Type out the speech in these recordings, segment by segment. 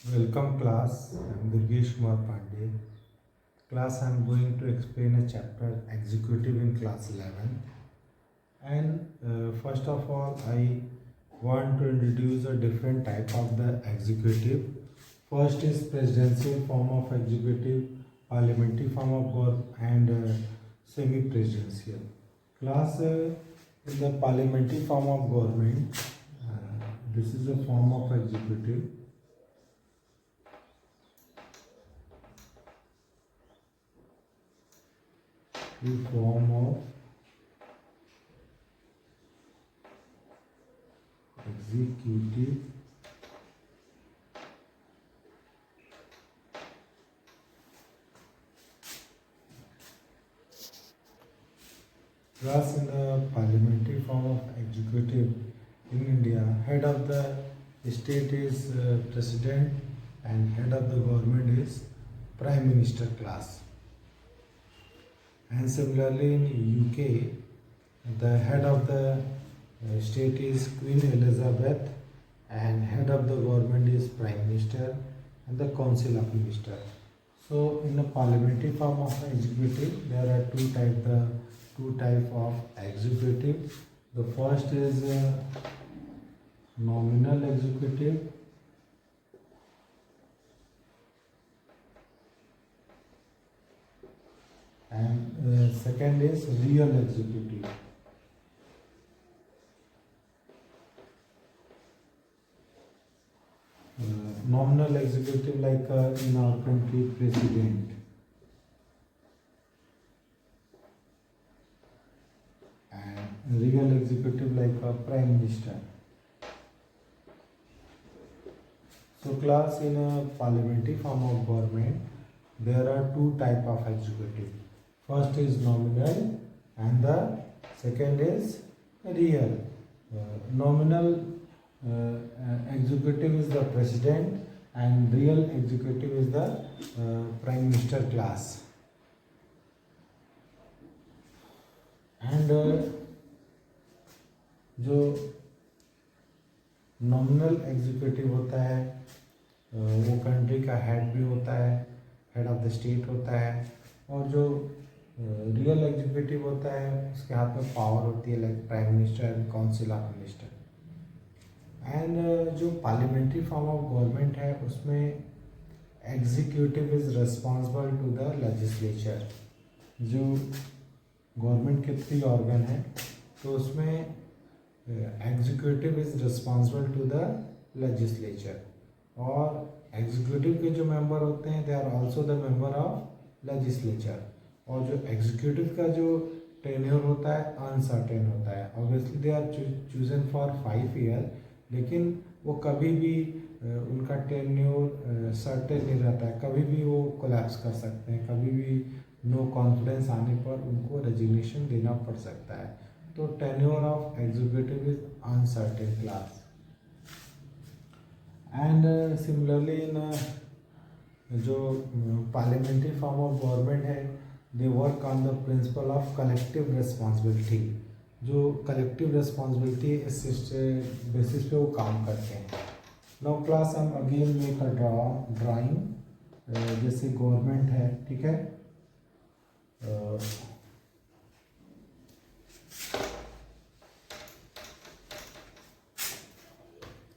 Welcome class, I'm Durgesh Kumar Pandey. Class, I'm going to explain a chapter executive in class 11. And first of all, I want to introduce a different type of the executive. First is presidential form of executive, parliamentary form of government, and semi-presidential. Class, in the parliamentary form of government, this is a form of executive. The form of executive class in the parliamentary form of executive in India, head of the state is president and head of the government is prime minister class. And similarly in UK, the head of the state is Queen Elizabeth and head of the government is prime minister and the council of minister. So in a parliamentary form of executive, there are two type of executive. The first is nominal executive, and second is real executive. Nominal executive like in our country president, and real executive like a prime minister. So class, in a parliamentary form of government, there are two type of executive. First is nominal and the second is real. Nominal executive is the president and real executive is the prime minister class. And जो nominal executive होता है वो country का head भी होता है, head of the state होता है, और जो रियल एग्जीक्यूटिव होता है उसके हाथ में पावर होती है like prime minister and council of minister. And जो पार्लियामेंट्री फॉर्म ऑफ गवर्नमेंट है उसमें executive is responsible to the legislature. जो गवर्नमेंट के 3 ऑर्गन है तो उसमें executive is responsible to the legislature, और एग्जीक्यूटिव के जो मेंबर होते हैं they are also the member of legislature. और जो एग्जीक्यूटिव का जो टेन्योर होता है अनसर्टेन होता है. Obviously they are chosen for 5 year, लेकिन वो कभी भी उनका टेन्योर सर्टेन नहीं रहता है. कभी भी वो कोलैप्स कर सकते हैं, कभी भी नो कॉन्फिडेंस आने पर उनको रेजिग्नेशन देना पड़ सकता है. तो tenure of executive is uncertain class. And similarly in जो पार्लियामेंट्री फॉर्म ऑफ गवर्नमेंट है they work on the principle of collective responsibility. जो कलेक्टिव रिस्पॉन्सिबिलिटी इस बेसिस पे वो काम करते हैं. नाउ क्लास हम अगेन मेक अ ड्राइंग. जैसे गवर्नमेंट है, ठीक है,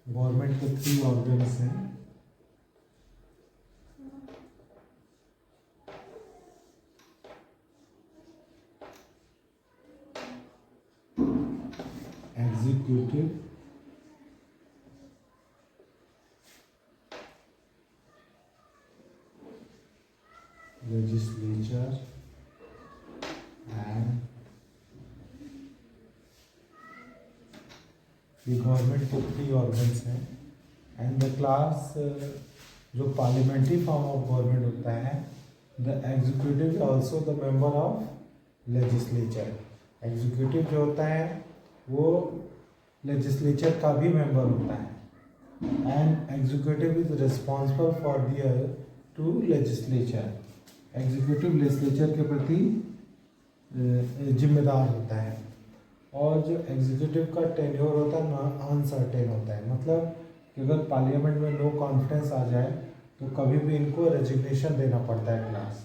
गवर्नमेंट के 3 ऑर्गन्स हैं. एग्जीक्यूटिव, लेजिस्लेचर एंड ये गवर्नमेंट के 3 ऑर्गन्स हैं. एंड द क्लास जो पार्लियामेंट्री फॉर्म ऑफ गवर्नमेंट होता है the executive is also the member of legislature. Executive जो होता है वो लेजिस्लेचर का भी मेंबर होता है. And executive is responsible for their to legislature. Executive legislature के प्रति जिम्मेदार होता है. और जो एग्जीक्यूटिव का टेन्योर होता है अनसर्टेन होता है, मतलब कि अगर पार्लियामेंट में नो कॉन्फिडेंस आ जाए तो कभी भी इनको रेजिग्नेशन देना पड़ता है क्लास।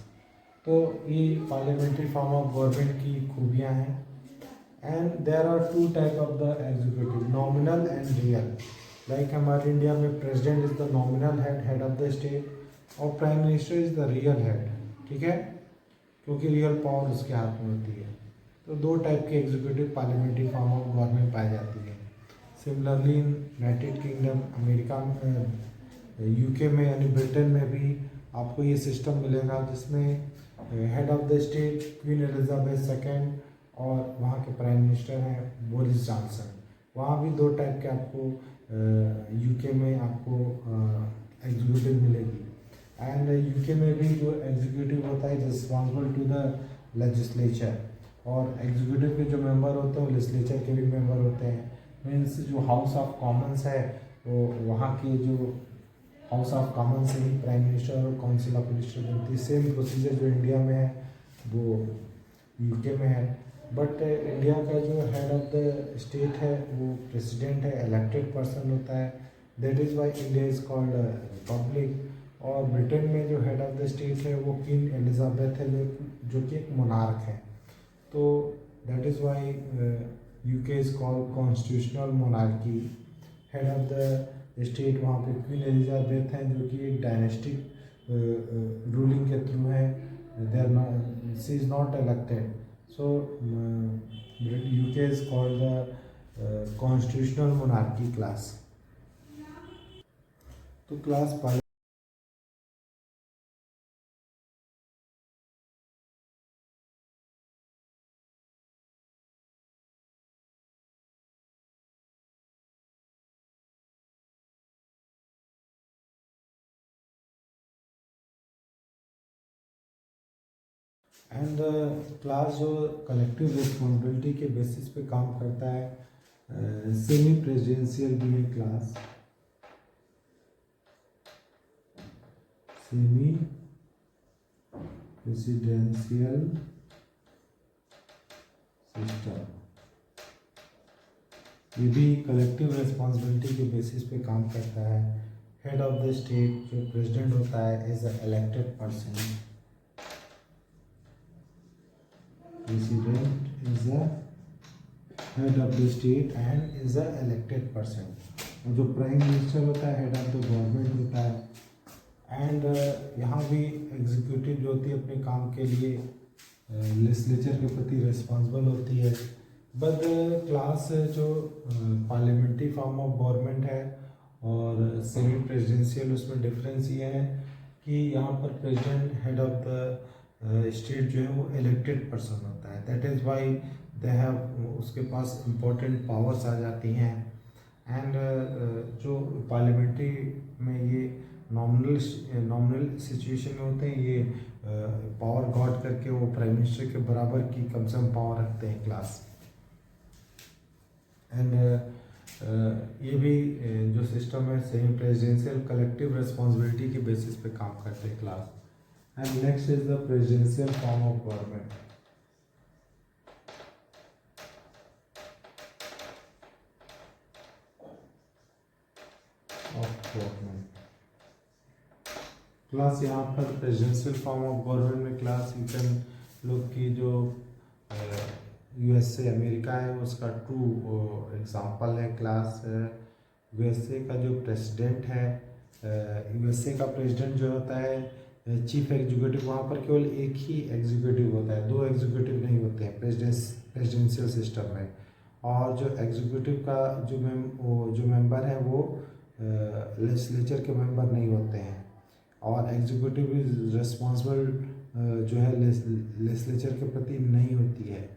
तो ये पार्लियामेंट्री फॉर्म ऑफ गवर्नमेंट की खूबियाँ हैं। And there are two type of the executive, nominal and real. Like हमारे इंडिया में president is the nominal head of the state, और prime minister is the real head, ठीक है, क्योंकि real power उसके हाथ में होती है। तो दो टाइप की executive parliamentary form of government पाई जाती है। Similarly in United Kingdom, America में, यूके में यानी ब्रिटेन में भी आपको ये सिस्टम मिलेगा जिसमें head of the state queen Elizabeth second और वहाँ के प्राइम मिनिस्टर हैं बोरिस जॉनसन। वहाँ भी दो टाइप के आपको यूके में आपको एग्जीक्यूटिव मिलेगी। एंड यूके में भी जो एग्जीक्यूटिव होता है रिस्पॉन्सिबल टू द लेजिस्लेचर, और एग्जीक्यूटिव के जो मेंबर होते हैं वो लेजिस्लेचर के भी मेंबर होते हैं। मीन्स जो हाउस ऑफ कॉमन्स है वो वहाँ के जो हाउस ऑफ कॉमन से ही प्राइम मिनिस्टर और काउंसिल ऑफ मिनिस्टर बनती है। सेम प्रोसीजर जो इंडिया में है वो यूके में है। बट इंडिया का जो हेड ऑफ द स्टेट है वो प्रेसिडेंट है, इलेक्टेड पर्सन होता है। That is why India is called Republic. और ब्रिटेन में जो हेड ऑफ द स्टेट है वो क्वीन एलिजाबेथ है, जो कि एक मोनार्क है। तो that is why UK is called constitutional monarchy. Head of the state वहाँ पे क्वीन एलिजाबेथ हैं, जो कि एक डायनेस्टिक रूलिंग के थ्रू है। They are not, she is not elected. So UK is called the constitutional monarchy class. तो class पाई। एंड क्लास जो कलेक्टिव रिस्पॉन्सिबिलिटी के बेसिस पे काम करता है, सेमी प्रेसिडेंशियल भी है क्लास, सेमी प्रेसिडेंशियल सिस्टम। ये भी कलेक्टिव रिस्पॉन्सिबिलिटी के बेसिस पे काम करता है। हेड ऑफ द स्टेट जो प्रेसिडेंट होता है is a elected person. President is the head of the state and is a elected person. और जो प्राइम मिनिस्टर होता है हेड ऑफ द गवर्नमेंट होता है। एंड यहाँ भी एग्जीक्यूटिव जो होती है अपने काम के लिए लेजिस्लेचर के प्रति रिस्पॉन्सिबल होती है। बट क्लास जो पार्लियामेंट्री फॉर्म ऑफ गवर्नमेंट है और सेमी प्रेसिडेंशियल, उसमें डिफरेंस ये है कि यहाँ पर president head of the state जो है वो इलेक्टेड पर्सन होता है। That is why they have, उसके पास इम्पोर्टेंट पावर्स आ जाती हैं। एंड जो पार्लियामेंट्री में ये नॉमिनल सिचुएशन में होते हैं, ये पावर गॉड करके वो प्राइम मिनिस्टर के बराबर की कम से कम पावर रखते हैं क्लास। एंड ये भी जो सिस्टम है सेमी प्रेसिडेंशियल कलेक्टिव रिस्पॉन्सिबिलिटी के बेसिस पे काम करते हैं class. And next is the presidential form of government. Class यहाँ पर प्रेसिडेंशियल फॉर्म ऑफ गवर्नमेंट में क्लास यू कैन लोग की जो यूएसए अमेरिका है उसका टू एग्जांपल है क्लास। यूएसए का जो प्रेसिडेंट है, यूएसए का प्रेसिडेंट जो होता है चीफ एग्जीक्यूटिव, वहाँ पर केवल एक ही एग्जीक्यूटिव होता है, दो एग्जीक्यूटिव नहीं होते हैं प्रेसिडेंशियल सिस्टम में। और जो एग्जीक्यूटिव का जो मेंबर है वो लेजिस्लेचर के मेंबर नहीं होते हैं। और एग्जीक्यूटिव इज रिस्पॉन्सिबल जो है लेजिस्लेचर के प्रति नहीं होती है।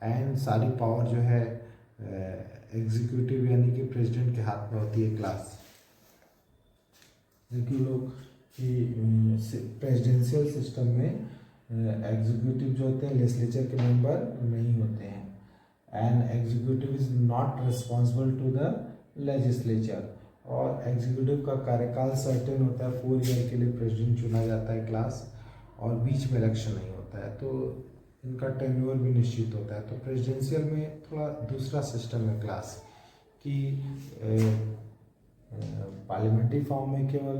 एंड सारी पावर जो है एग्जीक्यूटिव यानी कि प्रेसिडेंट के हाथ में होती है क्लास। क्योंकि लोग कि प्रेसिडेंशियल सिस्टम में एग्जीक्यूटिव जो होते हैं लेजिस्लेचर के मेंबर नहीं होते हैं। And executive is not responsible to the legislature. और एग्जीक्यूटिव का कार्यकाल सर्टेन होता है, 4 ईयर के लिए प्रेसिडेंट चुना जाता है क्लास, और बीच में इलेक्शन नहीं होता है, तो इनका टेन्योर भी निश्चित होता है। तो प्रेसिडेंशियल में थोड़ा दूसरा सिस्टम है क्लास कि पार्लियामेंट्री फॉर्म में केवल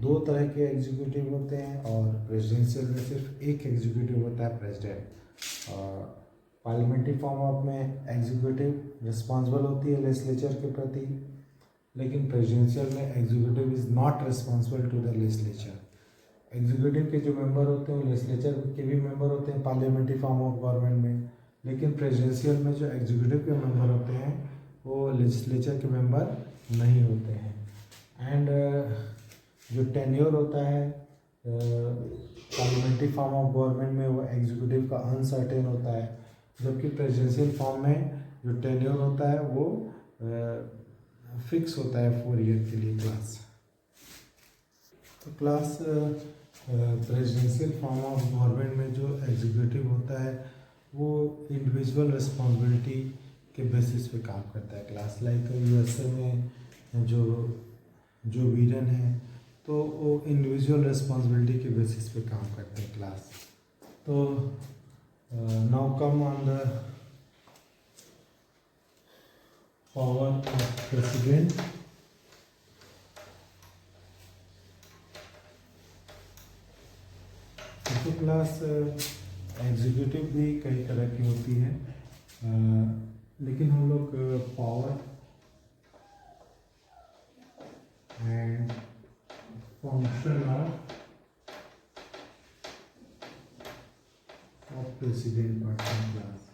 दो तरह के एग्जीक्यूटिव होते हैं और प्रेसिडेंशियल में सिर्फ एक एग्जीक्यूटिव होता है, प्रेसिडेंट। और पार्लियामेंट्री फॉर्म ऑफ में एग्जीक्यूटिव रिस्पॉन्सिबल होती है लेजिस्लेचर के प्रति, लेकिन प्रेसिडेंशियल में executive is not responsible to the legislature. Executive के जो मेंबर होते हैं वो लेजिस्लेचर के भी मेंबर होते हैं पार्लियामेंट्री फॉर्म ऑफ गवर्नमेंट में, लेकिन प्रेसिडेंशियल में जो एग्जीक्यूटिव के मेंबर होते हैं वो लेजिस्लेचर के मेंबर नहीं होते हैं। एंड जो टेन्योर होता है पार्लियामेंट्री फॉर्म ऑफ गवर्नमेंट में वो एग्जीक्यूटिव का अनसर्टेन होता है, जबकि प्रेसिडेंशियल फॉर्म में जो टेन्योर होता है वो फिक्स होता है 4 ईयर के लिए क्लास। तो class presidential form of government में जो एग्जीक्यूटिव होता है वो इंडिविजुअल रिस्पॉन्सिबिलिटी के बेसिस पे काम करता है क्लास। लाइक यूएसए में जो वीरन है तो वो इंडिविजुअल रिस्पॉन्सिबिलिटी के बेसिस पे काम करते हैं क्लास। तो now come on the power of president. तो क्लास एग्जीक्यूटिव भी कई तरह की होती है, लेकिन हम लोग power and function of president part class.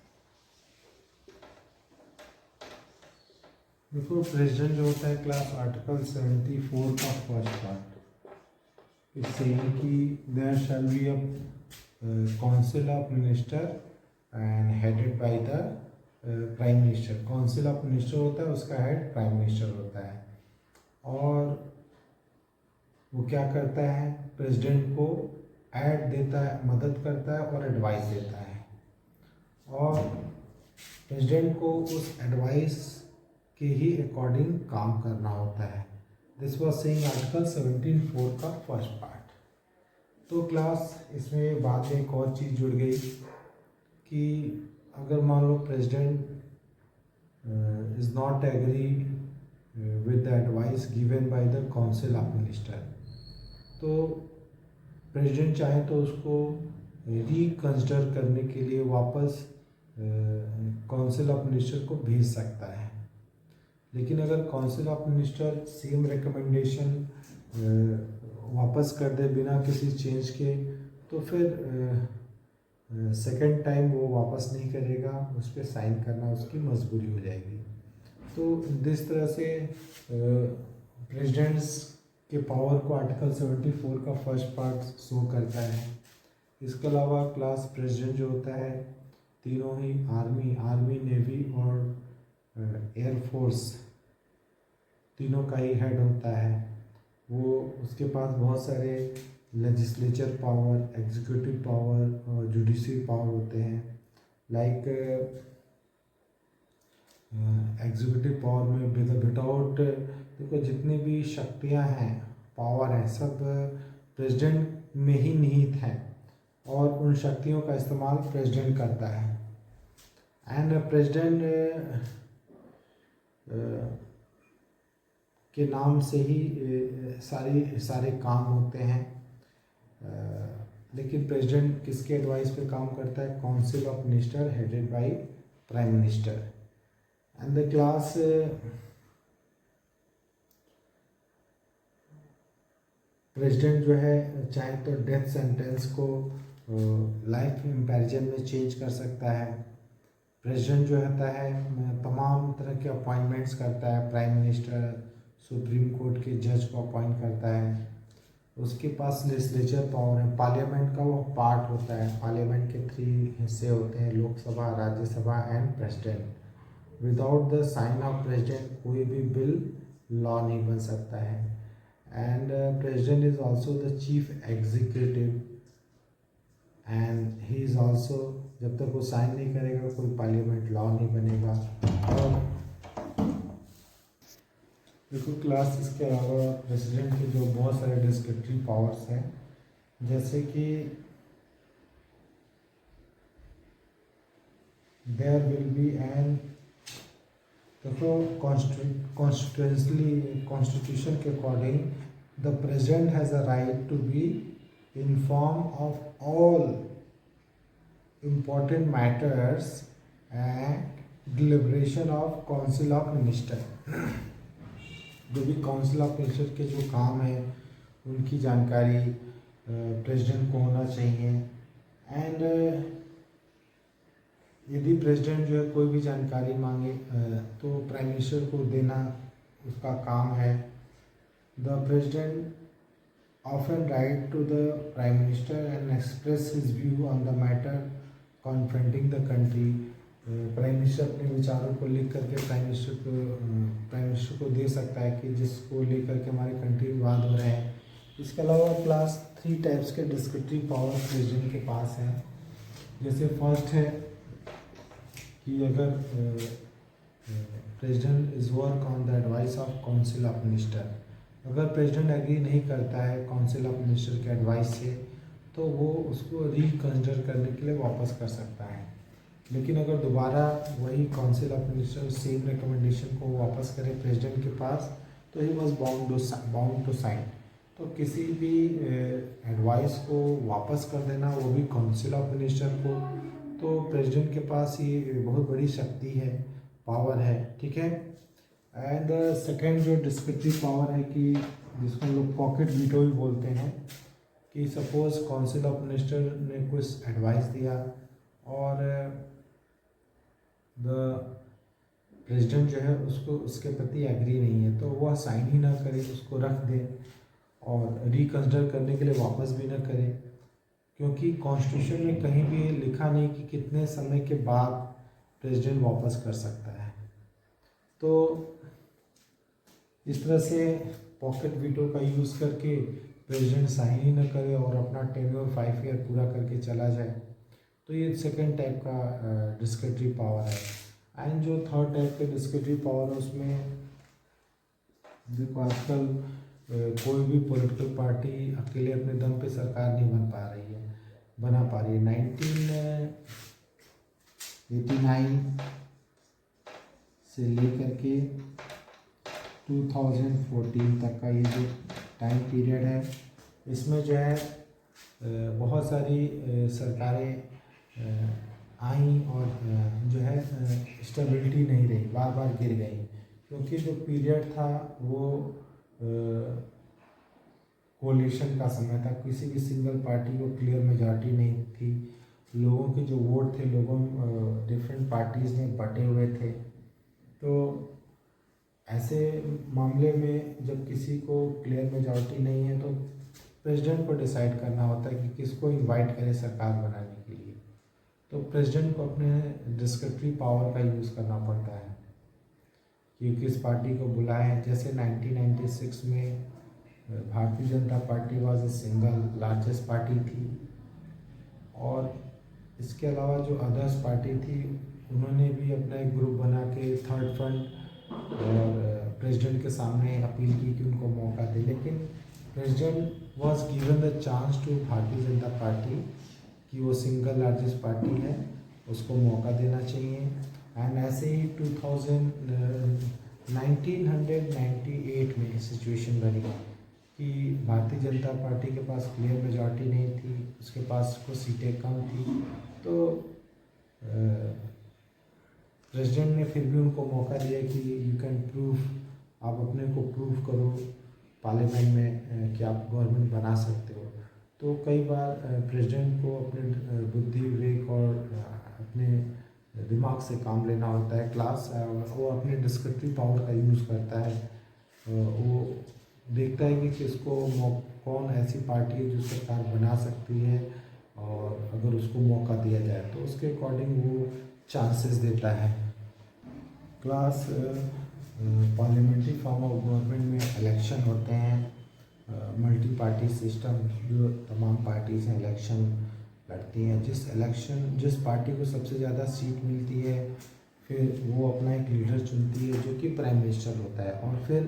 देखो प्रेसिडेंट जो होता है क्लास आर्टिकल 74 का फर्स्ट पार्ट इस सेइंग कि there shall be a council of minister and headed by the prime minister. Council of minister होता है, उसका हेड प्राइम मिनिस्टर होता है, और वो क्या करता है, प्रेसिडेंट को ऐड देता है, मदद करता है और एडवाइस देता है, और प्रेसिडेंट को उस एडवाइस के ही अकॉर्डिंग काम करना होता है। दिस वाज सेइंग आर्टिकल 17(4) का फर्स्ट पार्ट। तो क्लास इसमें बाद में एक और चीज़ जुड़ गई कि अगर मान लो president is not agree with the advice given by the council of minister, तो प्रेसिडेंट चाहे तो उसको रिकंसिडर करने के लिए वापस काउंसिल ऑफ मिनिस्टर को भेज सकता है। लेकिन अगर council of minister same recommendation वापस कर दे बिना किसी चेंज के, तो फिर सेकंड टाइम वो वापस नहीं करेगा, उस पर साइन करना उसकी मजबूरी हो जाएगी। तो जिस तरह से प्रेसिडेंट्स के पावर को आर्टिकल 74 का फर्स्ट पार्ट शो करता है। इसके अलावा क्लास प्रेसिडेंट जो होता है तीनों ही आर्मी, नेवी और एयरफोर्स तीनों का ही हेड होता है। वो उसके पास बहुत सारे लेजिस्लेचर पावर, एग्जीक्यूटिव पावर और जुडिशरी पावर होते हैं। लाइक एग्जीक्यूटिव पावर में विदाउट देखो जितनी भी शक्तियां हैं, पावर हैं, सब प्रेसिडेंट में ही निहित हैं, और उन शक्तियों का इस्तेमाल प्रेसिडेंट करता है। एंड प्रेसिडेंट के नाम से ही सारे काम होते हैं। लेकिन प्रेसिडेंट किसके एडवाइस पे काम करता है? Council of minister headed by prime minister. And the class president जो है चाहे तो डेथ सेंटेंस को लाइफ इम्पैरिजन में चेंज कर सकता है। प्रेसिडेंट जो होता है तमाम तरह के अपॉइंटमेंट्स करता है। प्राइम मिनिस्टर सुप्रीम कोर्ट के जज को अपॉइंट करता है। उसके पास लेजिस्लेचर पावर है। पार्लियामेंट का वो पार्ट होता है। पार्लियामेंट के 3 हिस्से होते हैं, Lok Sabha, Rajya Sabha and president. Without the sign of president कोई भी बिल लॉ नहीं बन सकता है। And president is also the chief executive and he is also, जब तक वो साइन नहीं करेगा कोई पार्लियामेंट लॉ नहीं बनेगा। और देखो क्लास इसके अलावा प्रेसिडेंट के जो बहुत सारे डिस्क्रिप्टिव पावर्स हैं, जैसे कि देयर विल बी एन देखो कॉन्स्टिट्यूशन के according the president has a right to be inform of all important matters and deliberation of council of minister. जो भी काउंसिल ऑफ मिनिस्टर के जो काम है उनकी जानकारी प्रेसिडेंट को होना चाहिए। एंड यदि प्रेसिडेंट जो है कोई भी जानकारी मांगे तो प्राइम मिनिस्टर को देना उसका काम है। The president often write to the prime minister and express his view on the matter confronting the country। Prime minister अपने विचारों को लिख करके प्राइम मिनिस्टर को दे सकता है कि जिसको लेकर के हमारे कंट्री विवाद हो रहे हैं। इसके अलावा क्लास 3 टाइप्स के डिस्क्रिप्टिव पावर प्रेसिडेंट के पास हैं। जैसे फर्स्ट है कि अगर president is work on the advice of council of minister, अगर प्रेसिडेंट एग्री नहीं करता है काउंसिल ऑफ मिनिस्टर के एडवाइस से तो वो उसको रिकन्सिडर करने के लिए वापस कर सकता है। लेकिन अगर दोबारा वही council of minister same recommendation को वापस करे प्रेसिडेंट के पास तो he was bound to sign. तो किसी भी एडवाइस को वापस कर देना वो भी काउंसिल ऑफ मिनिस्टर को, तो प्रेसिडेंट के पास ये बहुत बड़ी शक्ति है, पावर है, ठीक है। एंड सेकेंड जो डिस्क्रिप्टिव पावर है कि जिसको हम लोग पॉकेट वीटो भी बोलते हैं, कि सपोज काउंसिल ऑफ मिनिस्टर ने कुछ एडवाइस दिया और द प्रेसिडेंट जो है उसको उसके प्रति एग्री नहीं है तो वह साइन ही ना करे, उसको रख दे और रिकन्सिडर करने के लिए वापस भी ना करे, क्योंकि कॉन्स्टिट्यूशन में कहीं भी लिखा नहीं कि कितने समय के बाद प्रेसिडेंट वापस कर सकता है। तो इस तरह से पॉकेट वीटो का यूज़ करके प्रेसिडेंट साइन ही न करे और अपना टेन्योर 5 ईयर पूरा करके चला जाए, तो ये सेकंड टाइप का डिस्क्रिप्टिव पावर है। एंड जो थर्ड टाइप के डिस्क्रिप्टिव पावर है उसमें देखो आजकल कोई भी पॉलिटिकल पार्टी अकेले अपने दम पे सरकार नहीं बना पा रही है। 1989 से लेकर के 2014 तक का ये जो टाइम पीरियड है इसमें जो है बहुत सारी सरकारें आई और जो है स्टेबिलिटी नहीं रही, बार बार गिर गई, क्योंकि जो पीरियड था वो कोलिशन का समय था। किसी भी सिंगल पार्टी को क्लियर मेजॉरिटी नहीं थी, लोगों के जो वोट थे लोगों डिफरेंट पार्टीज़ में बटे हुए थे। तो ऐसे मामले में जब किसी को क्लियर मेजॉरिटी नहीं है तो प्रेसिडेंट को डिसाइड करना होता है कि किसको इनवाइट करे सरकार बनाने के लिए। तो प्रेसिडेंट को अपने डिस्क्रिप्टिव पावर का यूज़ करना पड़ता है कि किस पार्टी को बुलाएं। जैसे 1996 में भारतीय Janata party was a single largest party थी और इसके अलावा जो अदर्स पार्टी थी उन्होंने भी अपना एक ग्रुप बना के थर्ड फ्रंट और प्रेसिडेंट के सामने अपील की कि उनको मौका दे, लेकिन president was given the chance to Bharatiya Janata party कि वो सिंगल लार्जेस्ट पार्टी है, उसको मौका देना चाहिए। एंड ऐसे ही 1998 में सिचुएशन बनी कि भारतीय जनता पार्टी के पास क्लियर मेजॉरिटी नहीं थी, उसके पास कुछ सीटें कम थी, तो प्रेसिडेंट ने फिर भी उनको मौका दिया कि यू कैन प्रूव, आप अपने को प्रूव करो पार्लियामेंट में कि आप गवर्नमेंट बना सकते हो। तो कई बार प्रेसिडेंट को अपने बुद्धि विवेक और अपने दिमाग से काम लेना होता है। क्लास वो अपने डिस्क्रिप्टिव पावर का यूज़ करता है, वो देखता है कि किसको कौन ऐसी पार्टी है जो सरकार बना सकती है और अगर उसको मौका दिया जाए तो उसके अकॉर्डिंग वो चांसेस देता है। Class parliamentary form of government में इलेक्शन होते हैं, मल्टी पार्टी सिस्टम, जो तमाम पार्टीज हैं इलेक्शन लड़ती हैं। जिस पार्टी को सबसे ज़्यादा सीट मिलती है फिर वो अपना एक लीडर चुनती है जो कि प्राइम मिनिस्टर होता है, और फिर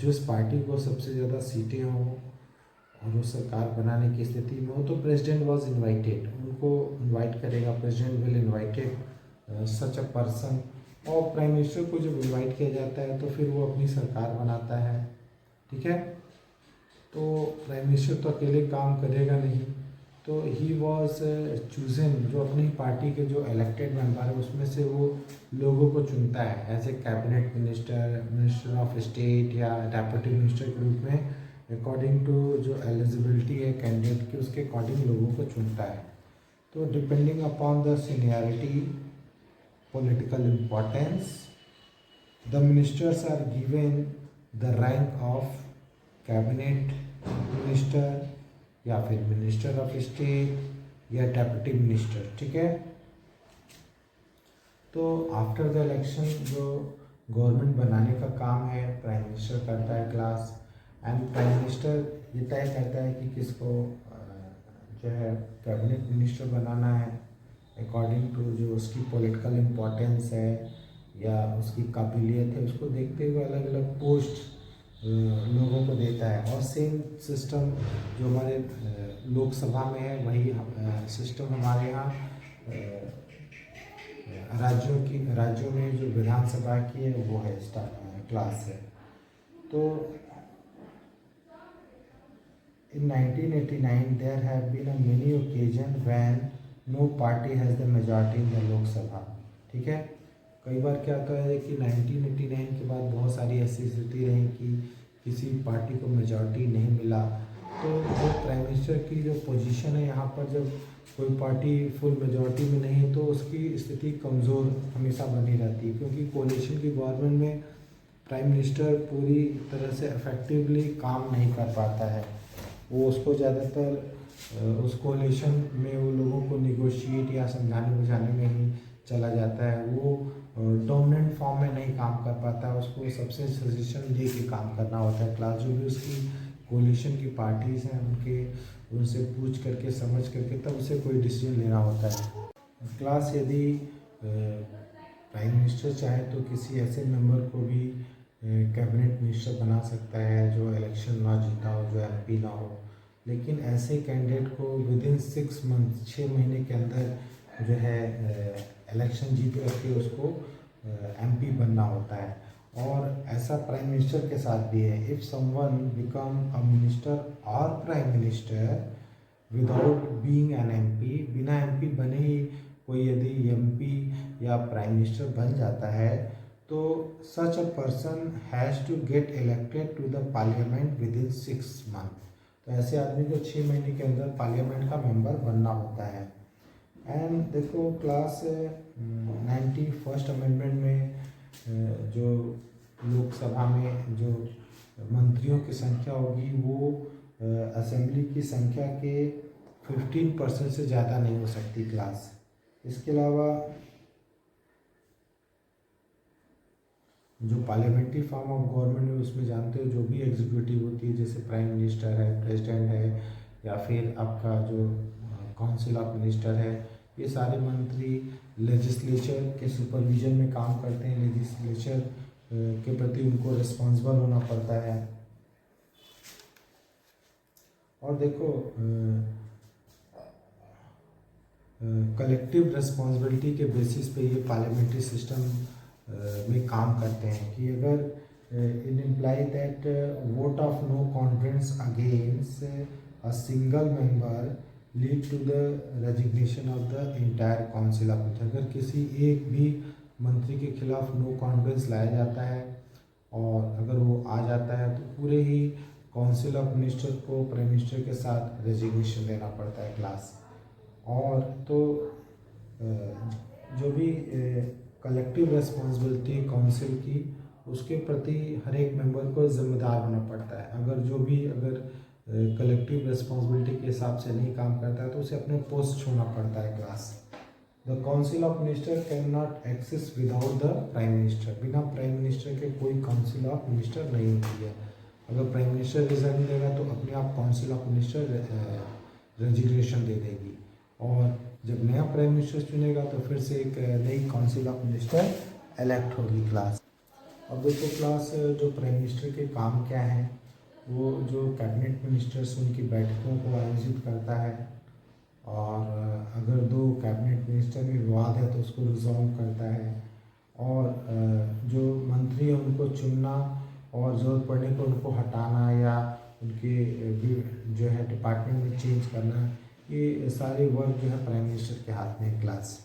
जिस पार्टी को सबसे ज़्यादा सीटें हों और वो सरकार बनाने की स्थिति में हो तो प्रेसिडेंट वाज इनवाइटेड, उनको इनवाइट करेगा, president will invited such a person और प्राइम मिनिस्टर को जब इनवाइट किया जाता है तो फिर वो अपनी सरकार बनाता है, ठीक है। तो प्राइम मिनिस्टर तो अकेले काम करेगा नहीं, तो ही वॉज चूजन, जो अपनी पार्टी के जो इलेक्टेड मेंबर है उसमें से वो लोगों को चुनता है as a cabinet minister, minister of state या डेप्यूटी मिनिस्टर के रूप में अकॉर्डिंग टू जो एलिजिबिलिटी है कैंडिडेट की, उसके अकॉर्डिंग लोगों को चुनता है। तो depending upon the seniority, political importance, the ministers are given the rank of cabinet minister या फिर मिनिस्टर ऑफ स्टेट या डेप्यूटी मिनिस्टर, ठीक है। तो आफ्टर द इलेक्शन जो गवर्नमेंट बनाने का काम है प्राइम मिनिस्टर करता है क्लास, एंड प्राइम मिनिस्टर ये तय करता है कि किसको जो है कैबिनेट मिनिस्टर बनाना है अकॉर्डिंग टू जो उसकी पॉलिटिकल इम्पोर्टेंस है या उसकी काबिलियत है, उसको देखते हुए अलग अलग पोस्ट लोगों को देता है। और सेम सिस्टम जो हमारे लोकसभा में है वही सिस्टम हमारे यहाँ राज्यों में जो विधानसभा की है वो है क्लास है। तो in 1989 there have been a many occasion when no party has the majority in the लोक सभा, ठीक है। कई बार क्या होता है कि 1989 के बाद बहुत सारी ऐसी स्थिति रही कि किसी पार्टी को मेजॉरिटी नहीं मिला, तो जो प्राइम मिनिस्टर की जो पोजीशन है यहाँ पर, जब कोई पार्टी फुल मेजॉरिटी में नहीं है तो उसकी स्थिति कमज़ोर हमेशा बनी रहती है, क्योंकि कोalition की गवर्नमेंट में प्राइम मिनिस्टर पूरी तरह से इफेक्टिवली काम नहीं कर पाता है। वो उसको ज़्यादातर उस कोalition में वो लोगों को निगोशिएट या समझाने बुझाने में ही चला जाता है, वो डोमिनेंट फॉर्म में नहीं काम कर पाता है, उसको सबसे सजेशन दे के काम करना होता है क्लास। जो भी उसकी कोalition की पार्टीज़ हैं उनसे पूछ करके समझ करके तब उसे कोई डिसीजन लेना होता है क्लास। यदि प्राइम मिनिस्टर चाहे तो किसी ऐसे मेंबर को भी कैबिनेट मिनिस्टर बना सकता है जो इलेक्शन ना जीता हो, जो MP ना हो, लेकिन ऐसे कैंडिडेट को विदिन 6 मंथ 6 महीने के अंदर जो है इलेक्शन जीत करके उसको MP बनना होता है। और ऐसा प्राइम मिनिस्टर के साथ भी है। If someone become a minister और prime minister without being an MP, बिना MP बने ही कोई यदि MP या प्राइम मिनिस्टर बन जाता है तो such a person has to get elected to the parliament within 6 month. तो ऐसे आदमी को 6 महीने के अंदर पार्लियामेंट का मेंबर बनना होता है। एंड देखो क्लास 91st अमेंडमेंट में जो लोकसभा में जो मंत्रियों की संख्या होगी वो असेंबली की संख्या के 15% से ज़्यादा नहीं हो सकती क्लास। इसके अलावा जो पार्लियामेंट्री फॉर्म ऑफ गवर्नमेंट है उसमें जानते हो जो भी एग्जीक्यूटिव होती है, जैसे प्राइम मिनिस्टर है, प्रेसिडेंट है, या फिर आपका जो काउंसिल ऑफ मिनिस्टर है, ये सारे मंत्री लेजिस्लेचर के सुपरविजन में काम करते हैं। लेजिस्लेचर के प्रति उनको रिस्पॉन्सिबल होना पड़ता है। और देखो कलेक्टिव रिस्पॉन्सिबिलिटी के बेसिस पे ये पार्लियामेंट्री सिस्टम में काम करते हैं कि अगर in imply that vote of no confidence against a single member lead to the resignation of the entire council of minister. अगर किसी एक भी मंत्री के खिलाफ नो कॉन्फिडेंस लाया जाता है और अगर वो आ जाता है तो पूरे ही काउंसिल ऑफ मिनिस्टर को प्राइम मिनिस्टर के साथ रेजिग्नेशन देना पड़ता है क्लास। और तो जो भी कलेक्टिव रिस्पॉन्सिबिलिटी काउंसिल की, उसके प्रति हर एक मेंबर को जिम्मेदार होना पड़ता है। अगर कलेक्टिव रिस्पॉन्सिबिलिटी के हिसाब से नहीं काम करता है तो उसे अपने पोस्ट छोड़ना पड़ता है class. The council of minister can not exist without the prime minister. बिना प्राइम मिनिस्टर के कोई काउंसिल ऑफ मिनिस्टर नहीं होती है। अगर प्राइम मिनिस्टर रिजाइन देगा तो अपने आप काउंसिल ऑफ मिनिस्टर रेजिग्नेशन दे देगी, और जब नया प्राइम मिनिस्टर चुनेगा तो फिर से एक नई काउंसिल ऑफ मिनिस्टर इलेक्ट होगी क्लास। अब देखो क्लास जो प्राइम मिनिस्टर के काम क्या हैं, वो जो कैबिनेट मिनिस्टर्स उनकी बैठकों को आयोजित करता है, और अगर दो कैबिनेट मिनिस्टर में विवाद है तो उसको रिजॉल्व करता है, और जो मंत्री हैं उनको चुनना और ज़रूरत पड़ने पर उनको हटाना या उनके जो है डिपार्टमेंट में चेंज करना, ये सारे वर्क जो है प्राइम मिनिस्टर के हाथ में है क्लास।